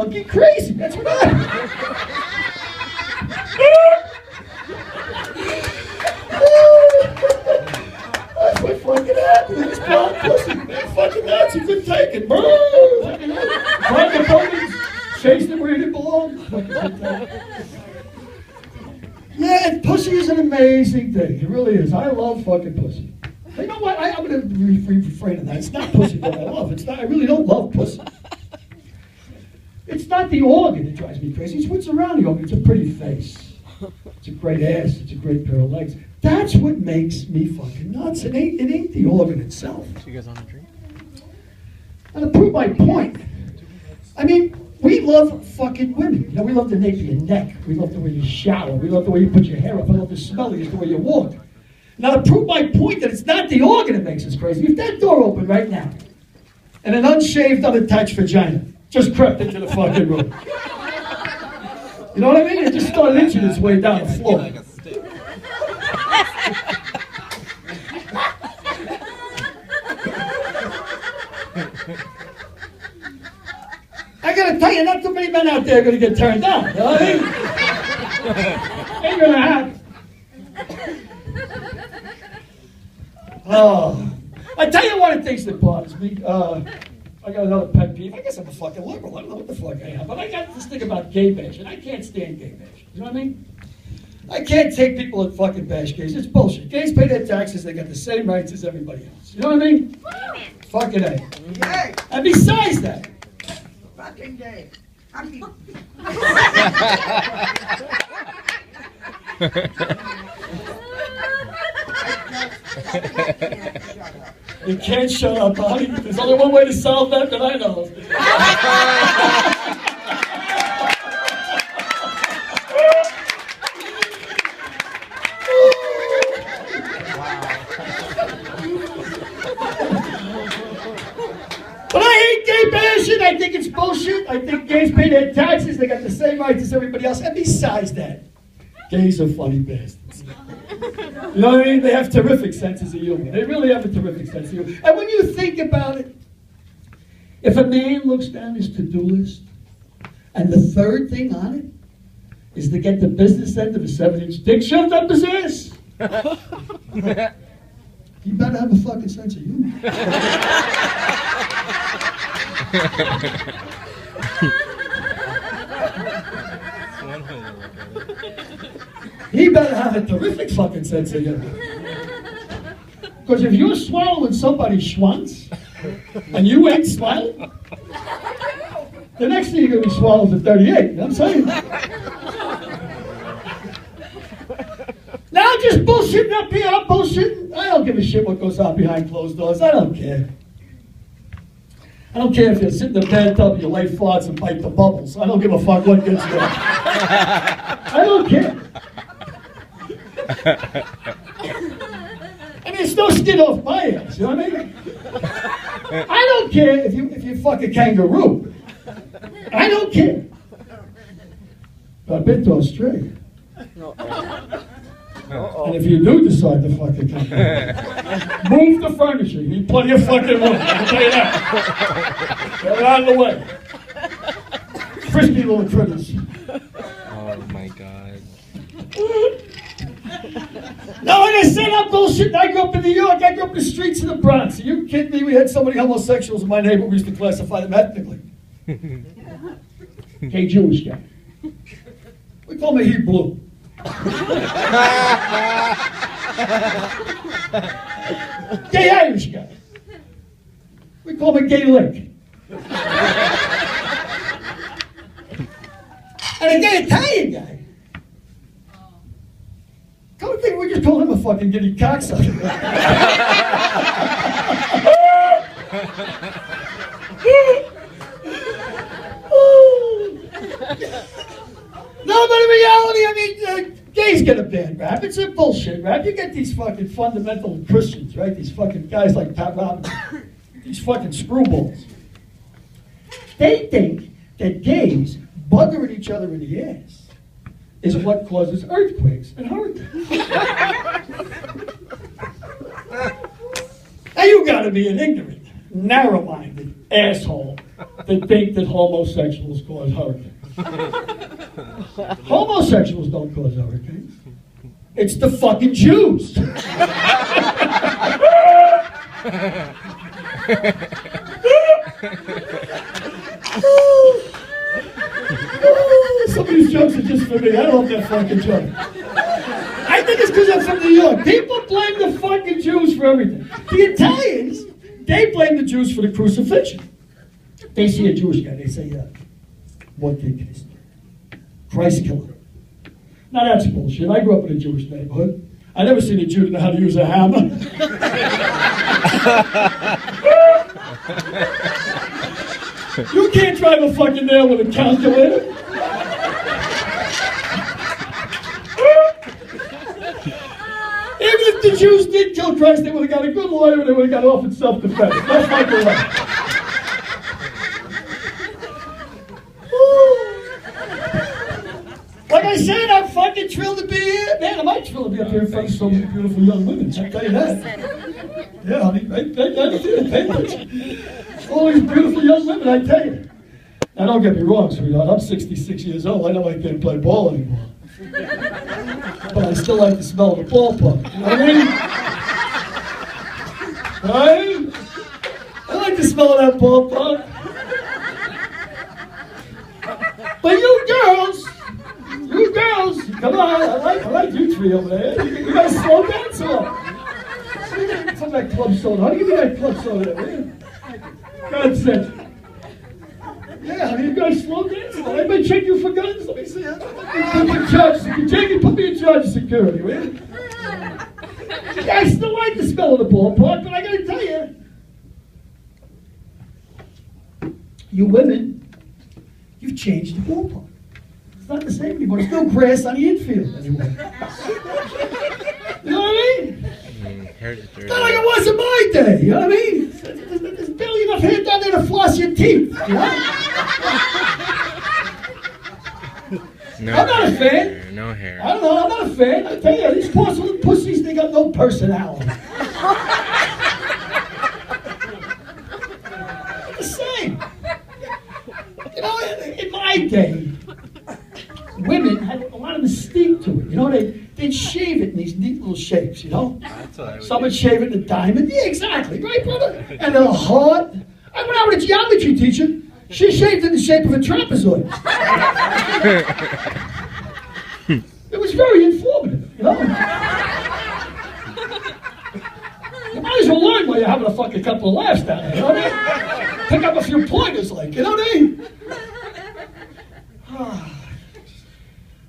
monkey crazy. That's what I That's what fucking happened. This blonde pussy, man, fucking Nazi couldn't take it. Tried the ponies, chased him where he didn't belong. Yeah, pussy is an amazing thing. It really is. I love fucking pussy. You know what? I'm going to refrain on that. It's not pussy that I love. It's not. I really don't love pussy. It's not the organ that drives me crazy. It's what's around the organ. It's a pretty face. It's a great ass. It's a great pair of legs. That's what makes me fucking nuts. It ain't the organ itself. So you guys on a drink? And to prove my point, I mean, we love fucking women. You know, we love the nape of your neck. We love the way you shower. We love the way you put your hair up. I love the smell of you, the way you walk. Now, to prove my point that it's not the organ that makes us crazy, if that door opened right now, and an unshaved, unattached vagina just crept into the fucking room. You know what I mean? It just started inching its way down the floor. Like a stick. I gotta tell you, not too many men out there are gonna get turned down. You know what I mean? Ain't gonna happen. Oh, I tell you one of the things that bothers me. I got another pet peeve. I guess I'm a fucking liberal. I don't know what the fuck I am, but I got this thing about gay bashing. I can't stand gay bashing. You know what I mean? I can't take people that fucking bash gays. It's bullshit. Gays pay their taxes. They got the same rights as everybody else. You know what I mean? Fucking A. Yay! And besides that, Fucking gay. you can't shut up, buddy. There's only one way to solve that I know of. But I hate gay bashing. I think it's bullshit. I think gays pay their taxes. They got the same rights as everybody else. And besides that, gays are funny bastards. You know what I mean? They have terrific senses of humor. They really have a terrific sense of humor. And when you think about it, if a man looks down his to-do list, and the third thing on it is to get the business end of a 7-inch dick shoved up his ass, you better have a fucking sense of humor. He better have a terrific fucking sense of humor. Because if you're swallowing somebody's schwanz and you ain't smiling, the next thing you're going to be swallowing the 38. You know what I'm saying? Now I'm just bullshitting up here. I'm bullshitting. I don't give a shit what goes on behind closed doors. I don't care. I don't care if you sit in the bathtub, you lay farts and bite the bubbles. I don't give a fuck what gets you. I don't care. I mean, there's no skin off my ass, you know what I mean? I don't care if you fuck a kangaroo. I don't care. But I've been to Australia. And if you do decide to fuck a kangaroo, move the furniture. You need plenty of fucking room, I'll tell you that. Get it out of the way. Frisky little critters. Oh my god. No, like I said, I'm bullshit. I grew up in New York. I grew up in the streets of the Bronx. Are you kidding me? We had so many homosexuals in my neighborhood. We used to classify them ethnically. Gay Jewish guy. We call him a He Blue. Gay Irish guy. We call him a Gay Lick. And a gay Italian guy. Come to think, we just call him a fucking giddy cocksucker. No, but in reality, I mean, gays get a bad rap. It's a bullshit rap. You get these fucking fundamental Christians, right? These fucking guys like Pat Robertson. These fucking screwballs. They think that gays buggering each other in the ass is what causes earthquakes and hurricanes. Now you gotta be an ignorant, narrow-minded asshole that think that homosexuals cause hurricanes. Homosexuals don't cause hurricanes. It's the fucking Jews. Some of these jokes are just for me. I love that fucking joke. I think it's because I'm from New York. People blame the fucking Jews for everything. The Italians, they blame the Jews for the crucifixion. They see a Jewish guy, they say, what did Christ do? Christ killed him. Now that's bullshit. I grew up in a Jewish neighborhood. I never seen a Jew know how to use a hammer. You can't drive a fucking nail with a calculator. Even if the Jews did kill Christ, they would have got a good lawyer and they would have got off in self-defense. That's fucking right. Like I said, I'm fucking thrilled to be here. Man, am I thrilled to be up here in front of so many beautiful young women. I'll tell you that. Yeah, honey, I pay attention. All these beautiful young women, I tell you. Now, don't get me wrong, sweetheart. I'm 66 years old. I know I can't play ball anymore. But I still like the smell of the ballpark. You know what I mean? Right? I like the smell of that ballpark. But you girls, come on, I like you three over there. You gotta slow down some. Some of that club soda. How do you give me that club soda there, man? God said. Yeah, honey, you guys slow down some. Anybody check you for guns? Let me see. Put me in charge of security, will you? I still like the smell of the ballpark, but I gotta tell you women, you've changed the ballpark. It's not the same anymore. There's no grass on the infield anymore. You know what I mean? It's not like it was in my day. You know what I mean? There's barely enough hair down there to floss your teeth. You know? No I'm not a fan. No hair. I don't know. I'm not a fan. I tell you, these porcelain pussies, they got no personality. The same. You know, in my day, women had a lot of mystique to it. You know, they'd shave it in these neat little shapes, you know? Some would shave it in a diamond. Yeah, exactly. Right, brother? And then a heart. I went out with a geometry teacher. She shaved in the shape of a trapezoid. It was very informative, you know? You might as well learn while you're having a fucking couple of laughs down there, you know what I mean? Pick up a few pointers, like, you know what I mean?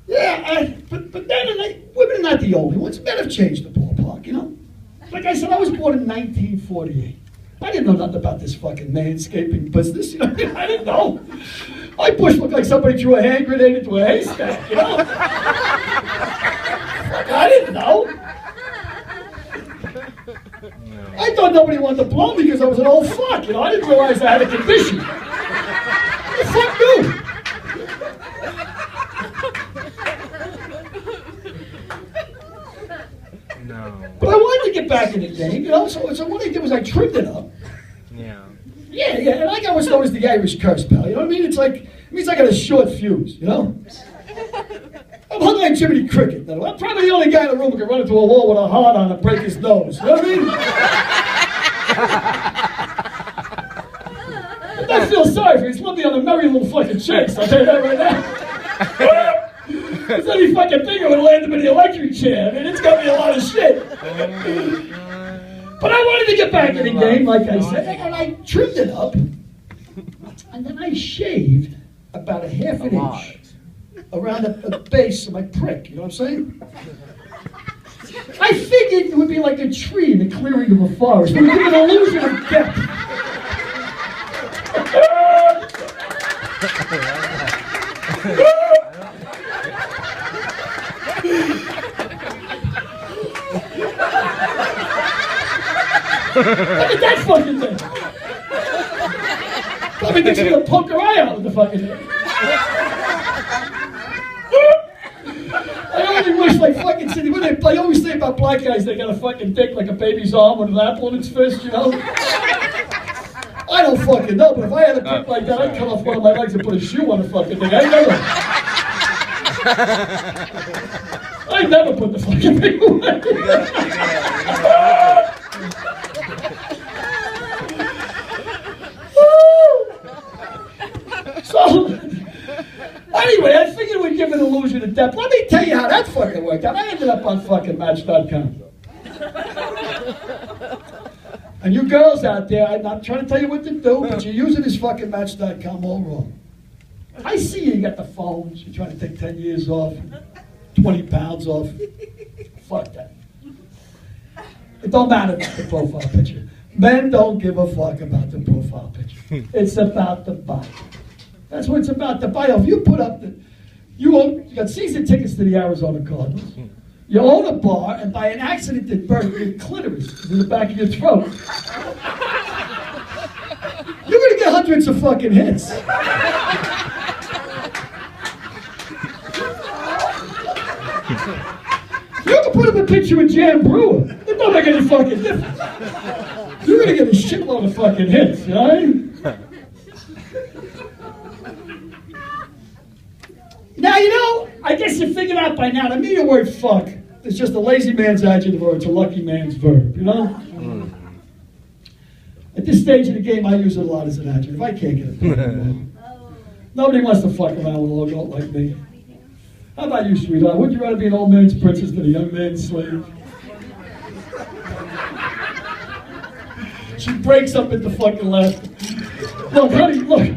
Yeah, but then women are not the only ones. Men have changed the ballpark, you know? Like I said, I was born in 1948. I didn't know nothing about this fucking manscaping business, you know? I didn't know. My bush looked like somebody threw a hand grenade into a haystack, you know? I didn't know. I thought nobody wanted to blow me because I was an old fuck, you know? I didn't realize I had a condition. Who the fuck knew? No. But I wanted to get back in the game, you know, so what I did was I trimmed it up. Yeah. Yeah, and I got what's known as the Irish curse, pal, you know what I mean? It means I got a short fuse, you know? I'm hung like Jiminy Cricket, though. I'm probably the only guy in the room who can run into a wall with a heart on and break his nose, you know what I mean? But don't feel sorry for me, it's lovely on a merry little fucking chase, I'll tell you that right now. It's any fucking thing that would land him in the electric chair. I mean, it's got me a lot of shit. But I wanted to get back in the game, like I said, and I trimmed it up. And then I shaved about a half an inch around the base of my prick. You know what I'm saying? I figured it would be like a tree in the clearing of a forest. It would give an illusion of depth. Look at that fucking thing! Probably thinks she's gonna poke her eye out with the fucking thing. I only wish, like fucking Cindy, when they always say about black guys, they got a fucking dick like a baby's arm with an apple in its fist, you know? I I don't fucking know, but if I had a dick like that, I'd cut off one of my legs and put a shoe on the fucking thing. I never put the fucking thing away. So, anyway, I figured we'd give an illusion of depth. Let me tell you how that fucking worked out. I ended up on fucking Match.com. And you girls out there, I'm not trying to tell you what to do, but you're using this fucking Match.com all wrong. I see you got the phones, you're trying to take 10 years off, 20 pounds off. Fuck that. It don't matter about the profile picture. Men don't give a fuck about the profile picture. It's about the bio. That's what it's about, the bio. If you put up you got season tickets to the Arizona Cardinals, you own a bar, and by an accident at birth, your clitoris is in the back of your throat. You're gonna get hundreds of fucking hits. You can put up a picture of Jan Brewer. It don't make any fucking difference. You're gonna get a shitload of fucking hits, you know? Now, you know, I guess you figured out by now, to me the word fuck is just a lazy man's adjective or it's a lucky man's verb, you know? At this stage of the game, I use it a lot as an adjective. I can't get it. Nobody wants to fuck around with a little girl like me. How about you, sweetheart? Would you rather be an old man's princess than a young man's slave? She breaks up into fucking laughter. Look, honey, look.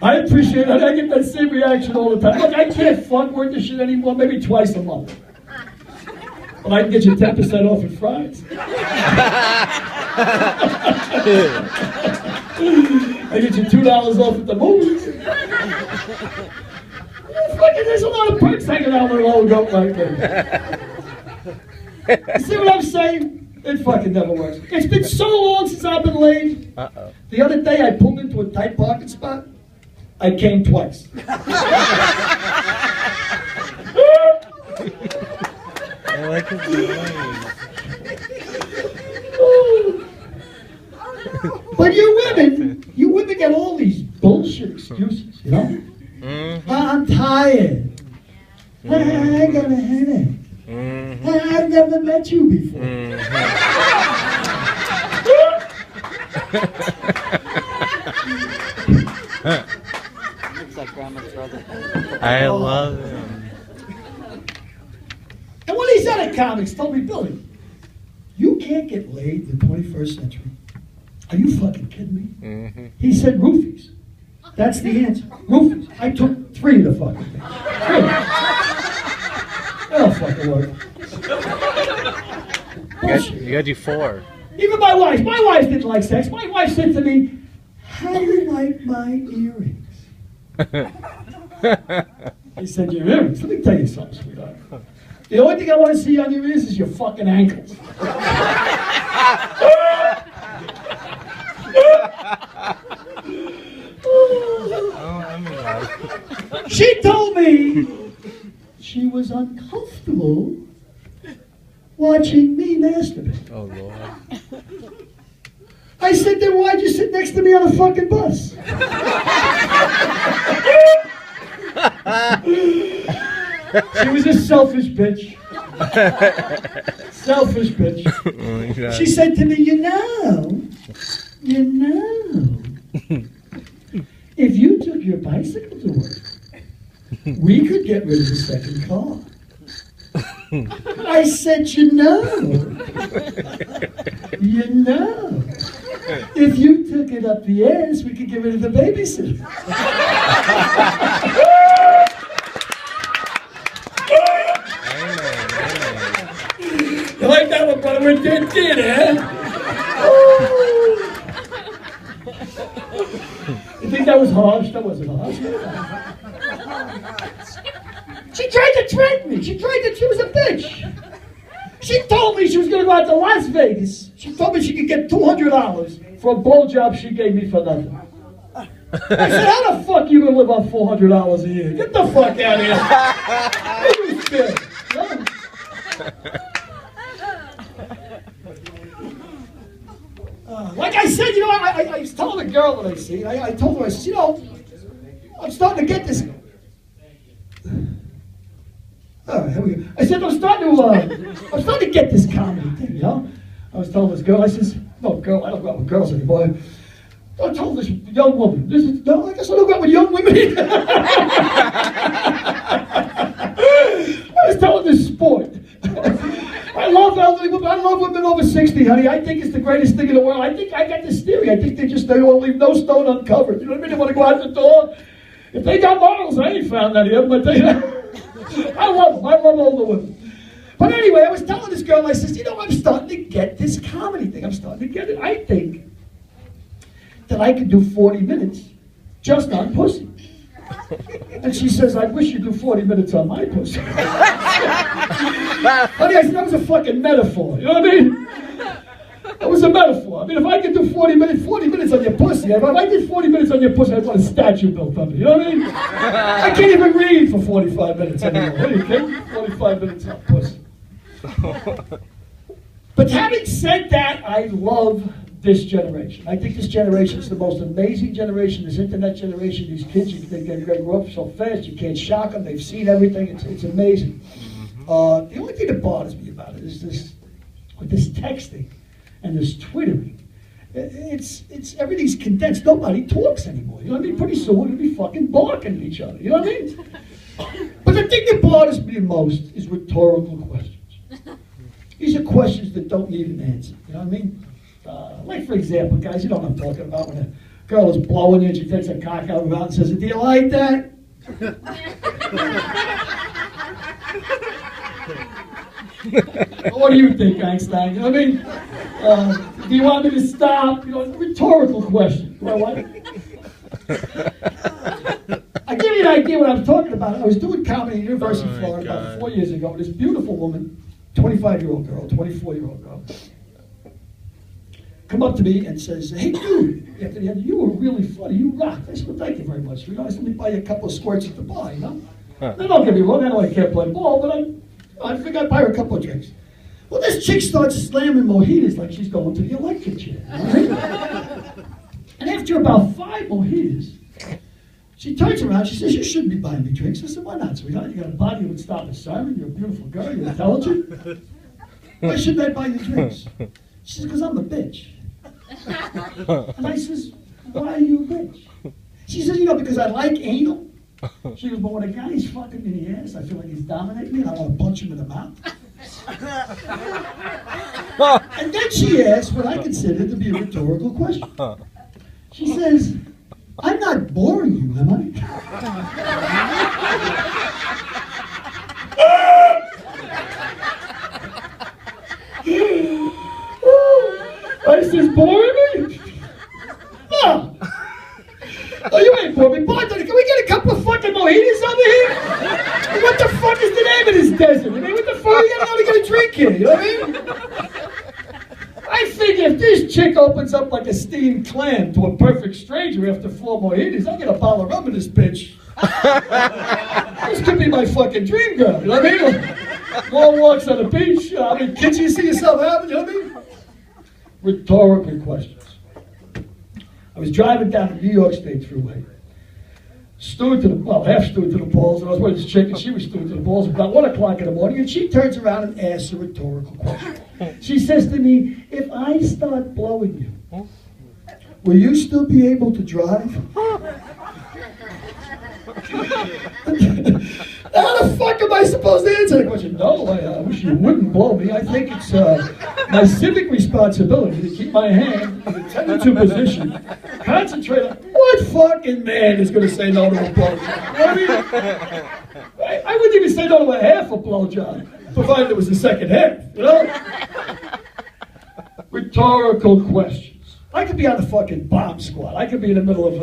I appreciate it. I get that same reaction all the time. Look, I can't fuck worth this shit anymore, maybe twice a month. But I can get you 10% off at fries. I get you $2 off at the movies. Fucking, there's a lot of perks hanging out with an old goat like that. You see what I'm saying? It fucking never works. It's been so long since I've been laid. The other day I pulled into a tight parking spot. I came twice. I like his voice. But you women get all these bullshit excuses, you know? I'm tired. I got a headache. I've never met you before. Looks like Grandma's brother. I love him. And one of these other comics told me, Billy, you can't get laid in the 21st century. Are you fucking kidding me? He said roofies. That's the answer. Roofies. I took 3 of the fucking things. 3. They don't fucking work. You gotta do 4. Even my wife didn't like sex. My wife said to me, how do you like my earrings? I said, your earrings? Let me tell you something, sweetheart. The only thing I want to see on your ears is your fucking ankles. She told me she was uncomfortable watching me masturbate. Oh, Lord. I said, then why'd you sit next to me on a fucking bus? She was a selfish bitch. Selfish bitch. Oh, She said to me, you know, if you took your bicycle to work, we could get rid of the second car. I said, you know, if you took it up the ass, we could get rid of the babysitter. You like that one, brother? We're dead, eh? You think that was harsh? That wasn't harsh. She tried to threaten me. She was a bitch. She told me she was going to go out to Las Vegas. She told me she could get $200 for a blowjob she gave me for nothing. I said, how the fuck you going to live on $400 a year? Get the fuck out of here. You scared. Like I said, I was telling a girl that I see, I told her, I said, I'm starting to get this. All right, here we go. I said, I'm starting to get this comedy thing, I was telling this girl, I says, no, girl, I don't go out with girls anymore. I told this young woman, I guess I don't go out with young women either. I was telling this sport. I love elderly women. I love women over 60, honey. I think it's the greatest thing in the world. I got this theory. I think they don't want to leave no stone uncovered. You know what I mean? They want to go out the door. If they got models, I ain't found any of them. But I love them. I love older women. But anyway, I was telling this girl, I says, I'm starting to get this comedy thing. I'm starting to get it. I think that I could do 40 minutes just on pussy. And she says, I wish you'd do 40 minutes on my pussy. Honey, I said, that was a fucking metaphor. You know what I mean? That was a metaphor. I mean, if I could do 40 minutes on your pussy, if I did 40 minutes on your pussy, I'd want a statue built of me. You know what I mean? I can't even read for 45 minutes anymore. What do you think? 45 minutes on pussy. But having said that, I love this generation. I think this generation is the most amazing generation, this internet generation, these kids, they grow up so fast, you can't shock them, they've seen everything, it's amazing. The only thing that bothers me about it is this texting and this twittering. It's everything's condensed, nobody talks anymore, you know what I mean? Pretty soon we're going to be fucking barking at each other, you know what I mean? But the thing that bothers me the most is rhetorical questions. These are questions that don't need an answer, you know what I mean? Like, for example, guys, you know what I'm talking about, when a girl is blowing you and she takes a cock out of her mouth and says, do you like that? What do you think, Einstein? You know what I mean? Do you want me to stop? Rhetorical question. Do I want it? I give you an idea what I'm talking about. I was doing comedy at University of Florida about 4 years ago. This beautiful woman, 25-year-old girl, 24-year-old girl, come up to me and says, hey, dude, after the end, you were really funny. You rocked. I said, well, thank you very much. I said, let me buy you a couple of squirts at the bar, Now, don't get me wrong. I know I can't play ball, but I think I'd buy her a couple of drinks. Well, this chick starts slamming mojitos like she's going to the electric chair. Right? And after about 5 mojitos, she turns around, she says, you shouldn't be buying me drinks. I said, why not, sweetheart? You got a body that would stop a siren. You're a beautiful girl. You're intelligent. Why shouldn't I buy you drinks? She says, because I'm a bitch. And I says, why are you a bitch? She says, because I like anal. She goes, but when a guy's fucking me in the ass, I feel like he's dominating me and I want to punch him in the mouth. And then she asked what I consider to be a rhetorical question. She says, I'm not boring you, am I? I says, boring me? No. Oh, you ain't boring me. Bartender, can we get a couple of fucking mojitos over here? What the fuck is the name of this desert? I mean, what the fuck? You gotta know to get a drink here, you know what I mean? I figure if this chick opens up like a steamed clam to a perfect stranger after 4 mojitos, I'll get a bottle of rum in this bitch. This could be my fucking dream girl, you know what I mean? Long walks on the beach, how many kids you see yourself having, you know what I mean? Rhetorical questions. I was driving down the New York State Thruway, half stewed to the balls, and I was with this chick, and she was stewed to the balls about 1 o'clock in the morning, and she turns around and asks a rhetorical question. She says to me, if I start blowing you, will you still be able to drive? How the fuck am I supposed to answer that question? No, I wish you wouldn't blow me. I think it's my civic responsibility to keep my hand in the tentative position. Concentrate on what fucking man is going to say no to a blowjob? I wouldn't even say no to a half a blowjob, provided it was the second half, Rhetorical questions. I could be on the fucking bomb squad. I could be in the middle of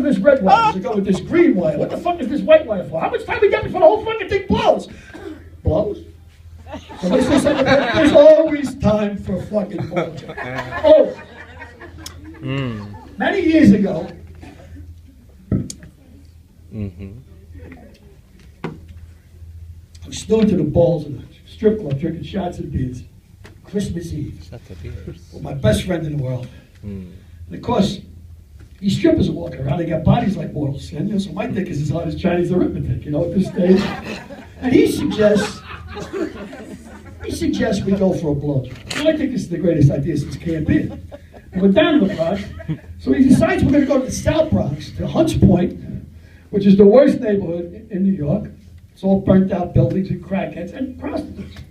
this red wire to go with this green wire. What the fuck is this white wire for? How much time we got before the whole fucking thing blows? Blows? Somebody say something. There's always time for a fucking blowjob. Oh. Many years ago. I was still to the balls in a strip club drinking shots of beers. Christmas Eve. With my best friend in the world. Mm. And of course, these strippers are walking around. They got bodies like mortal sin. You know, so my dick is as hard as Chinese arithmetic. You know, at this stage. And he suggests we go for a blowjob. And I think this is the greatest idea since camping. And we're down in the Bronx, so he decides we're going to go to the South Bronx, to Hunts Point, which is the worst neighborhood in New York. It's all burnt out buildings and crackheads and prostitutes.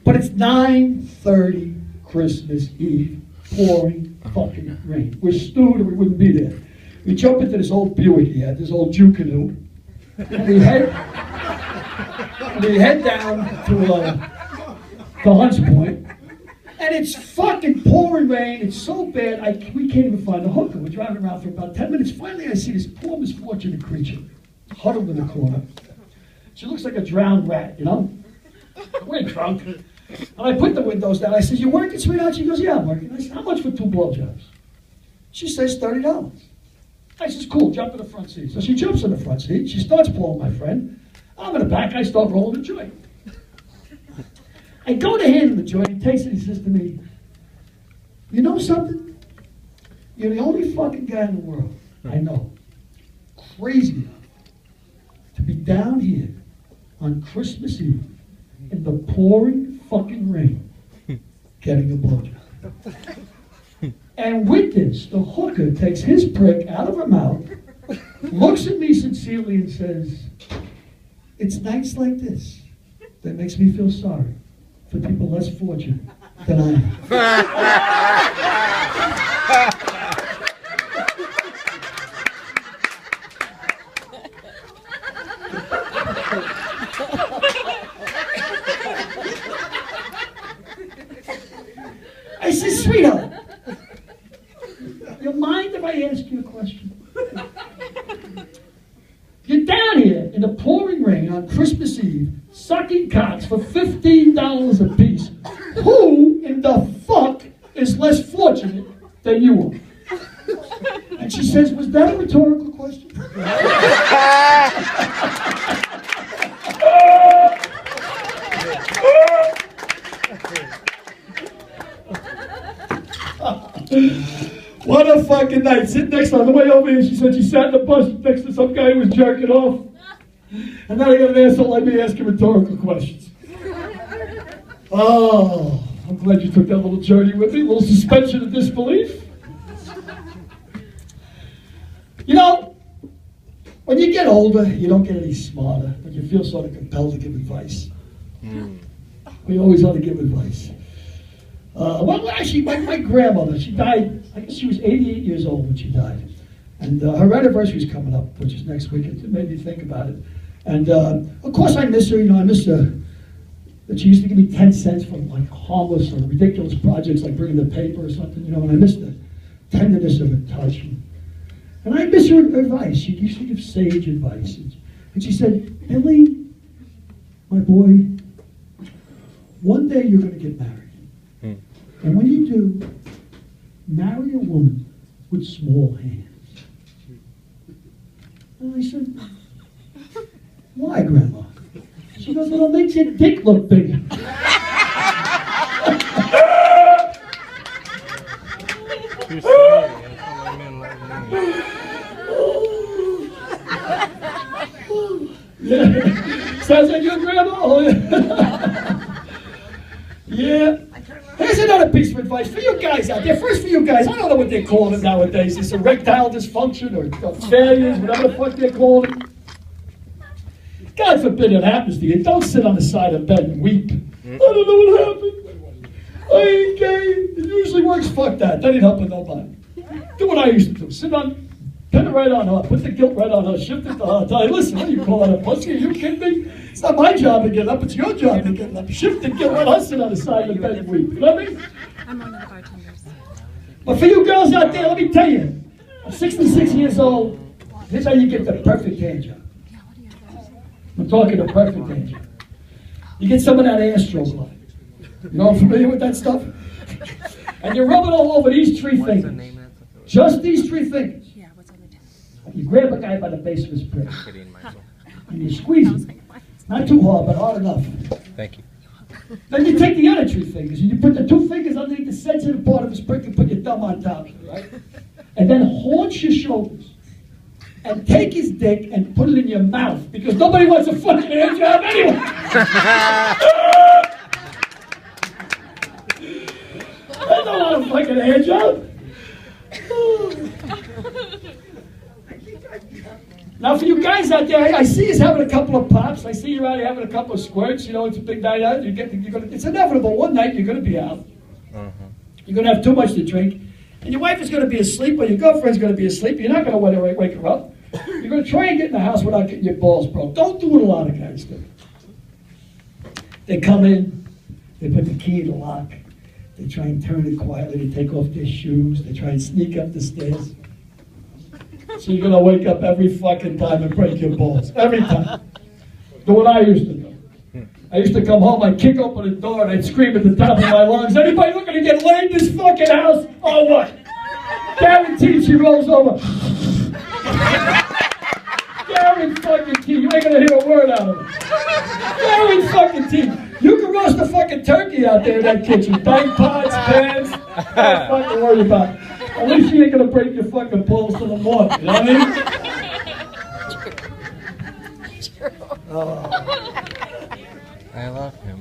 But it's 9:30 Christmas Eve, pouring fucking rain. We're stewed and we wouldn't be there. We jump into this old Buick he had, this old Jew canoe, and we head down to Hunts Point, and it's fucking pouring rain. It's so bad, we can't even find a hooker. We're driving around for about 10 minutes. Finally, I see this poor misfortunate creature huddled in the corner. She looks like a drowned rat, you know? We're drunk. And I put the windows down. I said, "You working, sweetheart?" She goes, "Yeah, I'm working." I said, "How much for 2 blowjobs?" She says, $30. I says, "Cool, jump in the front seat." So she jumps in the front seat. She starts pulling my friend. I'm in the back. I start rolling the joint. I go to hand him the joint. He takes it. He says to me, "You know something? You're the only fucking guy in the world I know crazy enough to be down here on Christmas Eve in the pouring fucking rain getting a blowjob." And with this, the hooker takes his prick out of her mouth, looks at me sincerely and says, "It's nights like this that makes me feel sorry for people less fortunate than I am." I said, "Sweetheart, you mind if I ask you a question? You're down here in the pouring rain on Christmas Eve, sucking cocks for $15 a piece. Who in the fuck is less fortunate than you are?" And she says, "Was that a rhetorical question?" What a fucking night. Sitting next on the way over here, she said she sat in the bus next to some guy who was jerking off. And now I got an asshole like me asking rhetorical questions. Oh, I'm glad you took that little journey with me, a little suspension of disbelief. You know, when you get older, you don't get any smarter, but you feel sort of compelled to give advice. We always ought to give advice. Well, actually, my grandmother, she died, I guess she was 88 years old when she died. And her anniversary is coming up, which is next week. It made me think about it. And of course I miss her, you know, I miss her. That she used to give me 10 cents for like harmless or ridiculous projects like bringing the paper or something, you know, and I miss the tenderness of her touch. And I miss her advice. She used to give sage advice. And she said, "Billy, my boy, one day you're going to get married. And when you do, marry a woman with small hands." And I said, "Why, Grandma?" She goes, "Well, it makes your dick look bigger." You're sorry. That's all I meant, like me. Yeah. Sounds like your grandma. Oh, yeah. Yeah. Here's another piece of advice for you guys out there. First for you guys, I don't know what they're calling it nowadays. It's erectile dysfunction or failures, whatever the fuck they're calling it. God forbid it happens to you. Don't sit on the side of bed and weep. "I don't know what happened. I ain't gay." It usually works. Fuck that. That ain't helping nobody. Do what I used to do. Sit on, pin it right on her, put the guilt right on her, shift it to her. Tell her, "Listen, what do you call that, a pussy? Are you kidding me? It's not my job to get up, it's your job to get up. Shift the guilt, let her sit on the side of the bed and weep." You know what I mean? I'm one of the bartenders. But for you girls out there, let me tell you, I'm 66 years old. Here's how you get the perfect hand job. I'm talking the perfect hand job. You get some of that Astroglide. You know, I'm familiar with that stuff? And you rub it all over these 3 fingers. Just these 3 fingers. Yeah, what's on the table? You grab a guy by the base of his prick. And you squeeze him. Not too hard, but hard enough. Thank you. Then you take the other 2 fingers and you put the 2 fingers underneath the sensitive part of his prick and put your thumb on top of it, right? And then haunch your shoulders. And take his dick and put it in your mouth because nobody wants a fucking hand job anyway. I don't want a fucking hand job. Now for you guys out there, I see you having a couple of pops. I see you out here having a couple of squirts. You know, it's a big night out. It's inevitable. One night you're going to be out. You're going to have too much to drink. And your wife is going to be asleep or your girlfriend's going to be asleep. You're not going to want to wake her up. You're going to try and get in the house without getting your balls broke. Don't do what a lot of guys do. They come in, they put the key in the lock, they try and turn it quietly, they take off their shoes, they try and sneak up the stairs. So you're going to wake up every fucking time and break your balls. Every time. Do what I used to do. I used to come home, I'd kick open the door, and I'd scream at the top of my lungs, anybody looking to get laid in this fucking house? Or what? Guaranteed she rolls over. Gary fucking T, you ain't gonna hear a word out of it. Gary fucking T, you can roast a fucking turkey out there in that kitchen. Bang pots, pans, don't fucking worry about it. At least she ain't gonna break your fucking balls till the morning, you know what I mean? I love him.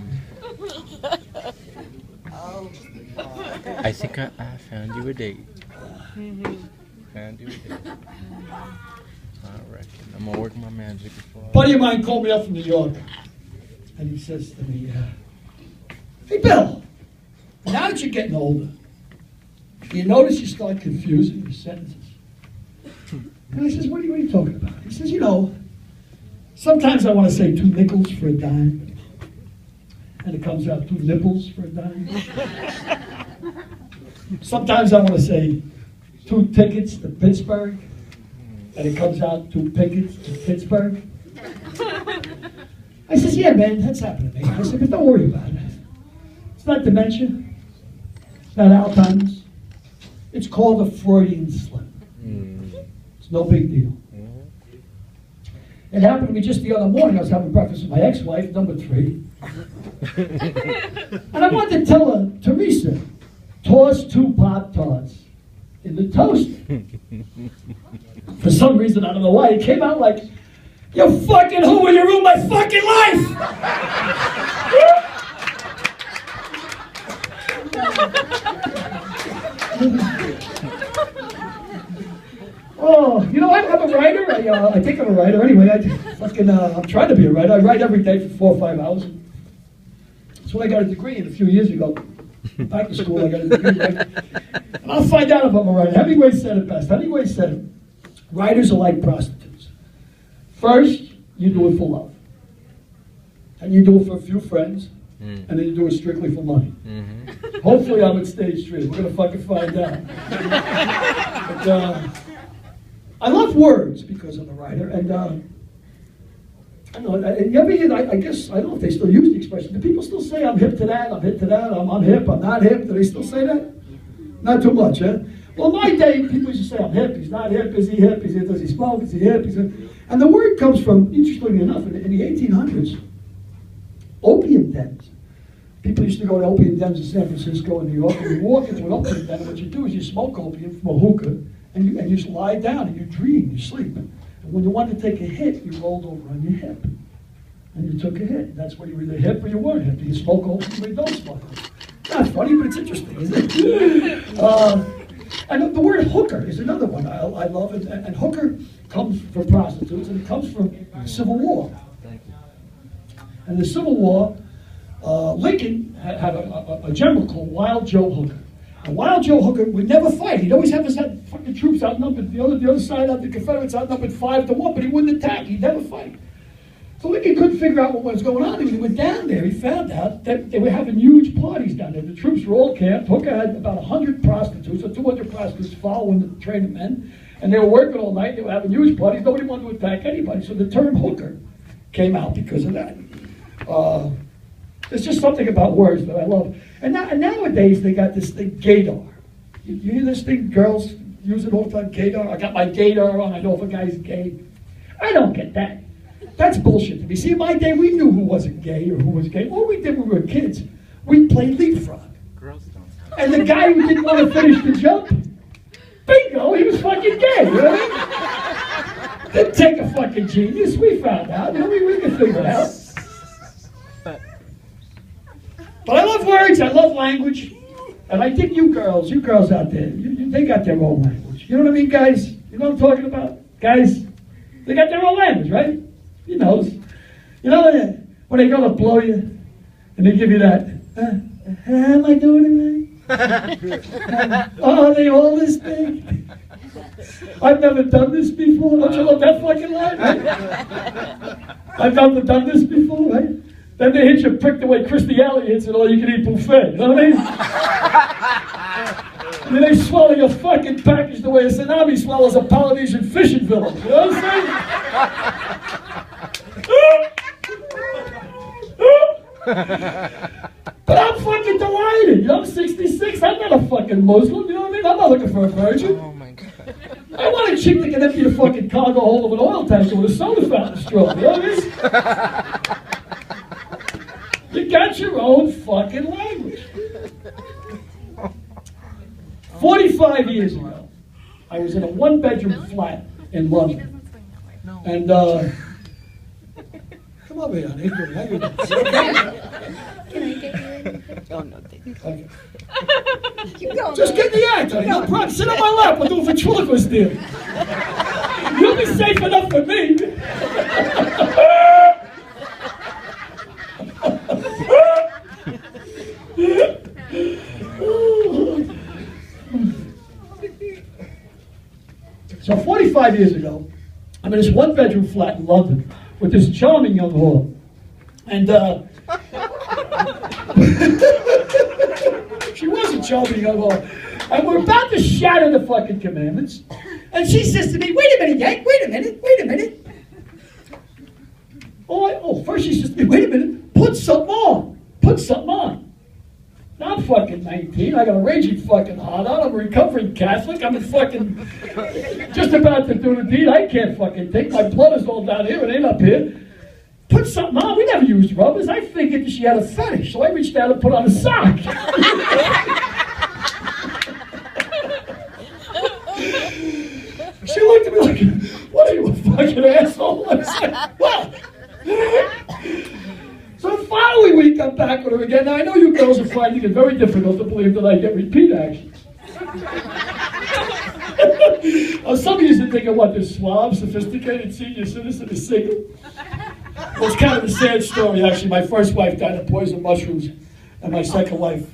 I think I found you a date. Found you a date. I reckon. I'm gonna work my magic before. Buddy of mine called me up from New York, and he says to me, hey Bill, now that you're getting older, do you notice you start confusing your sentences? And I says, what are you talking about? He says, you know, sometimes I want to say 2 nickels for a dime, and it comes out 2 nipples for a dime. Sometimes I want to say 2 tickets to Pittsburgh, and it comes out 2 pickets to Pittsburgh. I says, yeah, man, that's happening to me. I said, but don't worry about it. It's not dementia. It's not Alzheimer's. It's called a Freudian slip. It's no big deal. It happened to me just the other morning. I was having breakfast with my ex-wife, number 3. And I wanted to tell her, Teresa, toss 2 Pop-Tarts in the toaster. For some reason, I don't know why, it came out like, you fucking who, you ruined my fucking life! Oh, you know, I'm a writer. I think I'm a writer. Anyway, I'm trying to be a writer. I write every day for 4 or 5 hours. That's when I got a degree in a few years ago. Back to school, I got a degree, right? And I'll find out if I'm a writer. Hemingway said it best. Hemingway said it. Writers are like prostitutes. First, you do it for love. And you do it for a few friends. And then you do it strictly for money. Hopefully I'm at stage 3. We're going to fucking find out. But, I love words because I'm a writer. And I don't know, I guess, I don't know if they still use the expression. Do people still say I'm hip to that, I'm hip to that, I'm hip, I'm not hip? Do they still say that? Not too much, huh? Well, in my day, people used to say, I'm hip, he's not hip, is he hip, does he smoke, is he hip? And the word comes from, interestingly enough, in the 1800s, opium dens. People used to go to opium dens in San Francisco and New York, and you walk into an opium den, and what you do is you smoke opium from a hookah, and you just lie down, and you dream, you sleep. And when you wanted to take a hit, you rolled over on your hip. And you took a hit. That's when you were either hip or you weren't hip. You smoke opium or you don't smoke opium. Not funny, but it's interesting, isn't it? And the word hooker is another one I love. And hooker comes from prostitutes, and it comes from the Civil War. And the Civil War, Lincoln had a general called Wild Joe Hooker. And Wild Joe Hooker would never fight. He'd always have his fucking troops outnumbered. The other side of the Confederates outnumbered 5-1, but he wouldn't attack. He'd never fight. So Lincoln couldn't figure out what was going on. When he went down there, he found out that they were having huge parties down there. The troops were all camped. Hooker had about 100 prostitutes, or 200 prostitutes following the train of men. And they were working all night. They were having huge parties. Nobody wanted to attack anybody. So the term hooker came out because of that. There's just something about words that I love. And nowadays, they got this thing, gaydar. You hear this thing? Girls use it all the time, gaydar. I got my gaydar on. I know if a guy's gay. I don't get that. That's bullshit to me. See, in my day, we knew who wasn't gay or who was gay. What we did when we were kids, we played leapfrog. Girls don't. And the guy who didn't want to finish the jump, bingo, he was fucking gay, right? Didn't take a fucking genius. We found out. You know, we could figure it out. But I love words. I love language. And I think you girls out there, they got their own language. You know what I mean, guys? You know what I'm talking about? Guys, they got their own language, right? You know. You know when they go to blow you, and they give you that, am I doing it right? Oh, they all this thing? I've never done this before. Don't you love that fucking line, right? I've never done this before, right? Then they hit you prick the way Christy Alley hits it, all you can eat buffet. You know what I mean? Then they swallow your fucking package the way a tsunami swallows a Polynesian fishing village. You know what I'm saying? But I'm fucking delighted. You know, I'm 66. I'm not a fucking Muslim. You know what I mean? I'm not looking for a virgin. Oh my God. I want a chick that can empty the fucking cargo hold of an oil tanker with a soda fountain straw. You know what I mean? You got your own fucking language. 45 years ago, I was in a one-bedroom flat in London. And, come over here, honey. How you doing? Can I get you? Oh, no, thank you. Okay. Keep going. Just get in the act, honey. No problem. Sit on my lap. We'll do a ventriloquist deal. You'll be safe enough for me. So 45 years ago, I'm in this one-bedroom flat in London with this charming young whore. And she was a charming young whore. And we're about to shatter the fucking commandments. And she says to me, wait a minute, Yank, wait a minute. First she says to me, wait a minute, put something on. Now I'm fucking 19, I got a raging fucking hard on, I'm a recovering Catholic, I'm fucking just about to do the deed, I can't fucking think, my blood is all down here, it ain't up here. Put something on, we never used rubbers, I figured that she had a fetish, so I reached out and put on a sock. She looked at me like, what are you, a fucking asshole? I said, what? So the following week, I'm back with her again. Now, I know you girls are finding it very difficult to believe that I get repeat actions. Some of you are thinking, what, this suave, sophisticated senior citizen is single? Well, it's kind of a sad story, actually. My first wife died of poison mushrooms, and my second wife,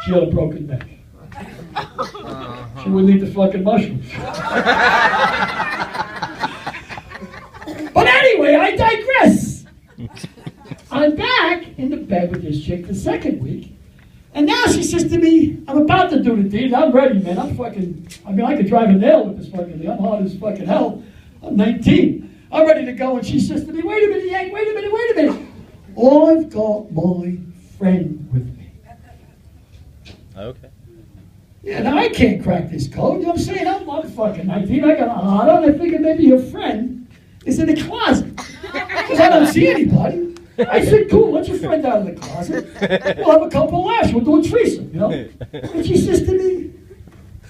she had a broken neck. She wouldn't eat the fucking mushrooms. But anyway, I digress. I'm back in the bed with this chick the second week, and now she says to me, I'm about to do the deed, I'm ready, man, I could drive a nail with this fucking thing, I'm hard as fucking hell, I'm 19, I'm ready to go, and she says to me, wait a minute, Yank, wait a minute, I've got my friend with me. Okay. Yeah, now I can't crack this code, you know what I'm saying, I'm fucking 19, I got a hard on, I figured maybe your friend is in the closet, because I don't see anybody. I said, cool, let your friend out of the closet. We'll have a couple of laughs. We'll do a threesome, you know? And she says to me,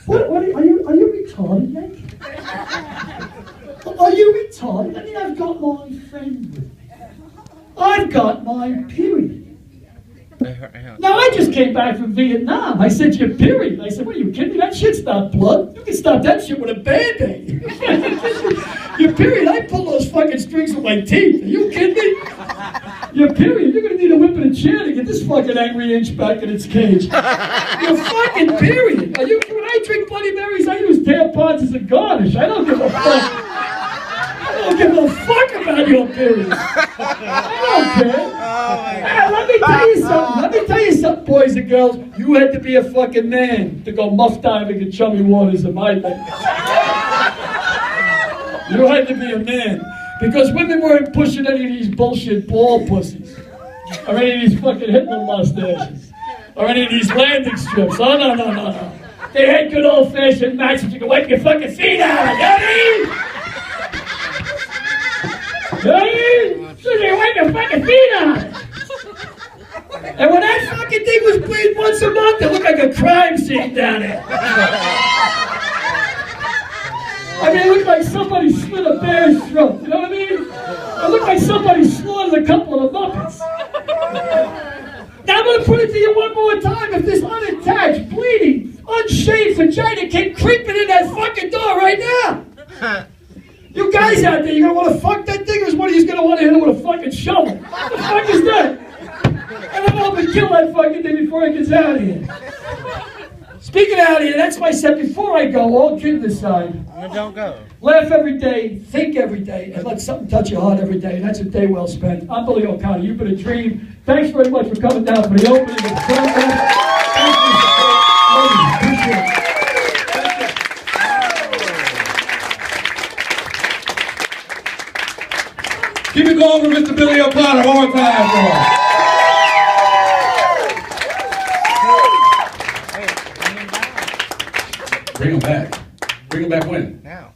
what are you retarded, Yank? Are you retarded? I mean, I've got my friend with me. I've got my period. Now, I just came back from Vietnam. I said, your period? I said, what are you kidding me? That shit's not blood. You can stop that shit with a Band-Aid. Your period? I pull those fucking strings with my teeth. Are you kidding me? Your period? You're going to need a whip and a chair to get this fucking angry inch back in its cage. Your fucking period? When I drink Bloody Marys, I use tampons as a garnish. I don't give a fuck. I don't give a fuck about your period. I don't care. Let me tell you something, boys and girls. You had to be a fucking man to go muff diving in chummy waters in my day. You had to be a man. Because women weren't pushing any of these bullshit ball pussies. Or any of these fucking Hitler mustaches. Or any of these landing strips. Oh, no. They had good old-fashioned matches you can wipe your fucking feet out. You know what I mean? crime scene down there. I mean, it looked like somebody slit a bear's throat. You know what I mean? It looked like somebody slaughtered a couple of the Muppets. Now I'm going to put it to you one more time. If this unattached, bleeding, unshaved vagina came creeping in that fucking door right now. You guys out there, you going to want to fuck that thing, or is one of you going to want to hit it with a fucking shovel? What the fuck is that? And I'm going to kill that fucking thing before it gets out of here. Speaking out of here, that's my set. Before I go, all kidding aside. No, don't go. Laugh every day, think every day, and let something touch your heart every day. And that's a day well spent. I'm Billy O'Connor. You've been a dream. Thanks very much for coming down for the opening of the program. Thank you. Appreciate it. Keep it going for Mr. Billy O'Connor. One more time for him. Bring him back. Bring him back when? Now.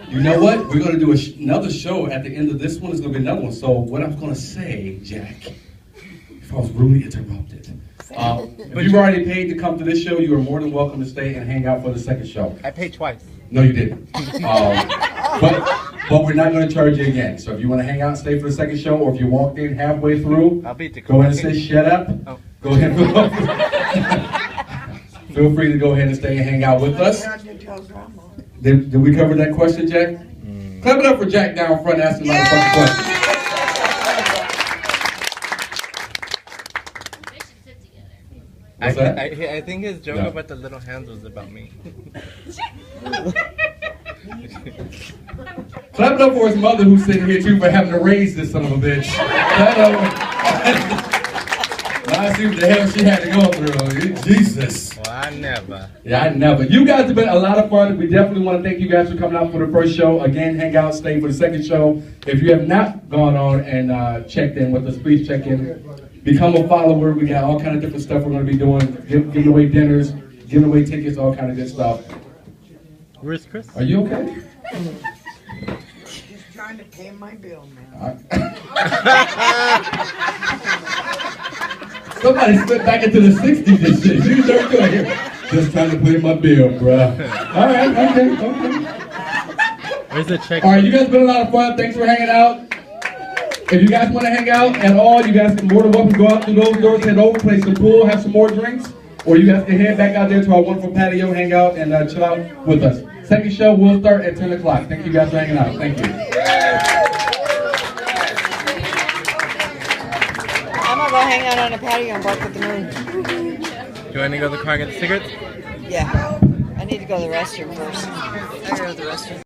You know what? We're going to do another show at the end of this one. It's going to be another one. So what I'm going to say, Jack, if I was rudely interrupted, if you've already paid to come to this show, you are more than welcome to stay and hang out for the second show. I paid twice. No, you didn't. But we're not going to charge you again. So if you want to hang out and stay for the second show, or if you walked in halfway through, I'll beat the go ahead and say shut up. Oh. Go ahead and feel free to go ahead and stay and hang out with us. Did we cover that question, Jack? Clap it up for Jack down front asking a lot of fucking questions. What's that? I think his joke No. about the little hands was about me. Clap it up for his mother who's sitting here too for having to raise this son of a bitch. I see what the hell she had to go through. Jesus. Well, I never. Yeah, I never. You guys have been a lot of fun. We definitely want to thank you guys for coming out for the first show. Again, hang out, stay for the second show. If you have not gone on and checked in with us, please check in. Become a follower. We got all kind of different stuff we're going to be doing. Giving away dinners, giving away tickets, all kind of good stuff. Where's Chris? Are you okay? She's trying to pay my bill, man. Somebody slipped back into the 60s and shit. You start doing here. Just trying to pay my bill, bruh. All right, okay. Where's the check? All right, you guys been a lot of fun. Thanks for hanging out. If you guys want to hang out at all, you guys can more than welcome to go out through those doors, head over, play some pool, have some more drinks, or you guys can head back out there to our wonderful patio, hang out, and chill out with us. Second show will start at 10 o'clock. Thank you guys for hanging out. Thank you. I'm gonna go hang out on a patio and bark at the moon. You want to go to the car and get the cigarettes? Yeah. I need to go to the restroom first. I gotta go to the restroom.